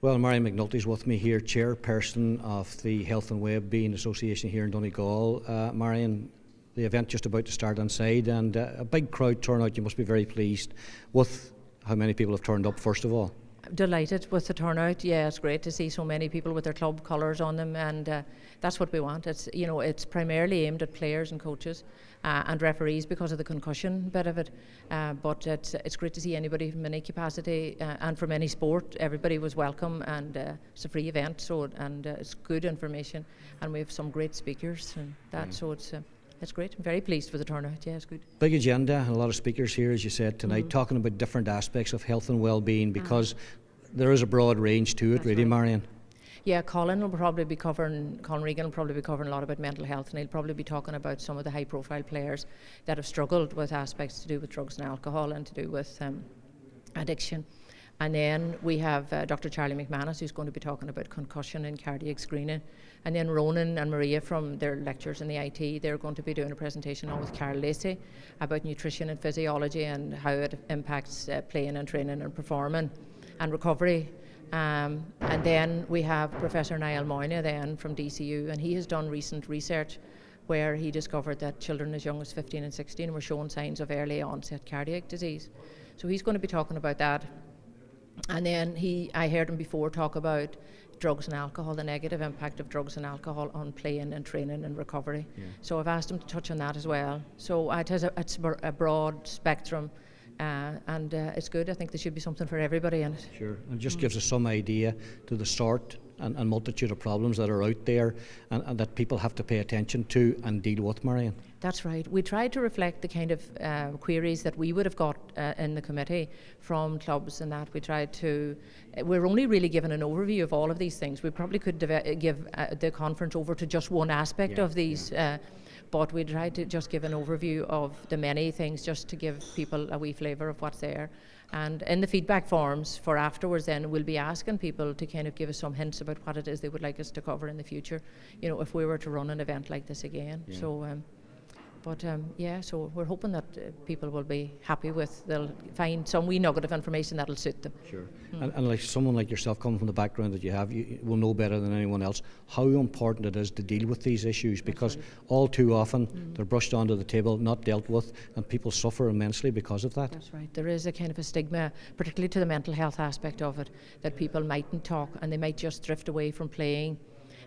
Well, Marian McNulty is with me here, chairperson of the Health and Wellbeing Association here in Donegal. Marian, the event just about to start inside, and a big crowd turnout. You must be very pleased with how many people have turned up, first of all. Delighted with the turnout. Yeah, it's great to see so many people with their club colours on them, and that's what we want. It's primarily aimed at players and coaches and referees because of the concussion bit of it. But it's great to see anybody from any capacity and from any sport. Everybody was welcome, and it's a free event, and it's good information, and we have some great speakers and that. So it's great. I'm very pleased with the turnout. Yeah, it's good. Big agenda and a lot of speakers here, as you said tonight, talking about different aspects of health and well-being, because there is a broad range to it. That's really, right. Marian. Yeah, Colin Regan will probably be covering a lot about mental health, and he'll probably be talking about some of the high-profile players that have struggled with aspects to do with drugs and alcohol and to do with addiction. And then we have Dr. Charlie McManus, who's going to be talking about concussion and cardiac screening. And then Ronan and Maria from their lectures in the IT, they're going to be doing a presentation along with Carol Lacey about nutrition and physiology and how it impacts playing and training and performing and recovery. And then we have Professor Niall Moyna then from DCU, and he has done recent research where he discovered that children as young as 15 and 16 were showing signs of early onset cardiac disease. So he's going to be talking about that. And then I heard him before talk about drugs and alcohol, the negative impact of drugs and alcohol on playing and training and recovery. Yeah. So I've asked him to touch on that as well. So it's a broad spectrum, and it's good. I think there should be something for everybody in it. Sure, and it just gives us some idea to the sort and multitude of problems that are out there and that people have to pay attention to and deal with, Marian. That's right. We tried to reflect the kind of queries that we would have got in the committee from clubs, and that we're only really given an overview of all of these things. We probably could give the conference over to just one aspect of these, but we tried to just give an overview of the many things, just to give people a wee flavour of what's there. And in the feedback forms for afterwards, then we'll be asking people to kind of give us some hints about what it is they would like us to cover in the future, if we were to run an event like this again. Yeah. So we're hoping that people will be happy they'll find some wee nugget of information that'll suit them. Sure. And like someone like yourself, coming from the background that you have, you will know better than anyone else how important it is to deal with these issues, because all too often they're brushed onto the table, not dealt with, and people suffer immensely because of that. That's right. There is a kind of a stigma, particularly to the mental health aspect of it, that people mightn't talk and they might just drift away from playing.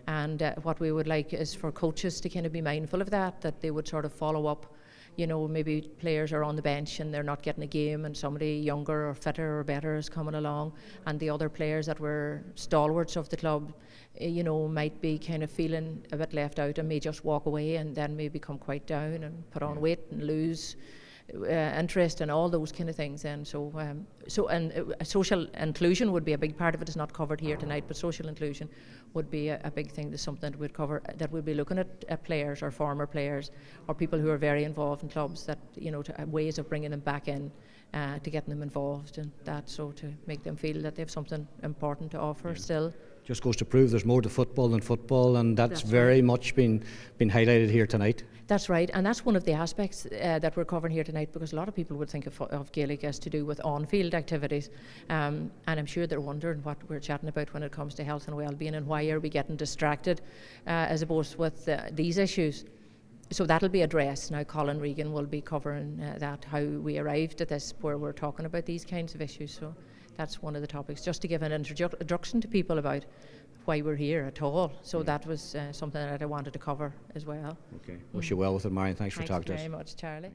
And what we would like is for coaches to kind of be mindful of that they would sort of follow up. Maybe players are on the bench and they're not getting a game, and somebody younger or fitter or better is coming along, and the other players that were stalwarts of the club, might be kind of feeling a bit left out and may just walk away and then may become quite down and put on weight and lose interest and all those kind of things. And social inclusion would be a big part of it. It's not covered here tonight, but social inclusion would be a big thing. That's something that we'd cover, that we'd be looking at players or former players or people who are very involved in clubs, that ways of bringing them back in, to getting them involved in that, so to make them feel that they have something important to offer still. Just goes to prove there's more to football than football, and that's very much been highlighted here tonight. That's right, and that's one of the aspects that we're covering here tonight, because a lot of people would think of Gaelic as to do with on-field activities, and I'm sure they're wondering what we're chatting about when it comes to health and well-being, and why are we getting distracted as opposed with these issues. So that'll be addressed. Now Colin Regan will be covering how we arrived at this, where we're talking about these kinds of issues. So that's one of the topics, just to give an introduction to people about why we're here at all. So that was something that I wanted to cover as well. Okay. Wish you well with it, Marian. Thanks for talking to us. Thanks very much, Charlie.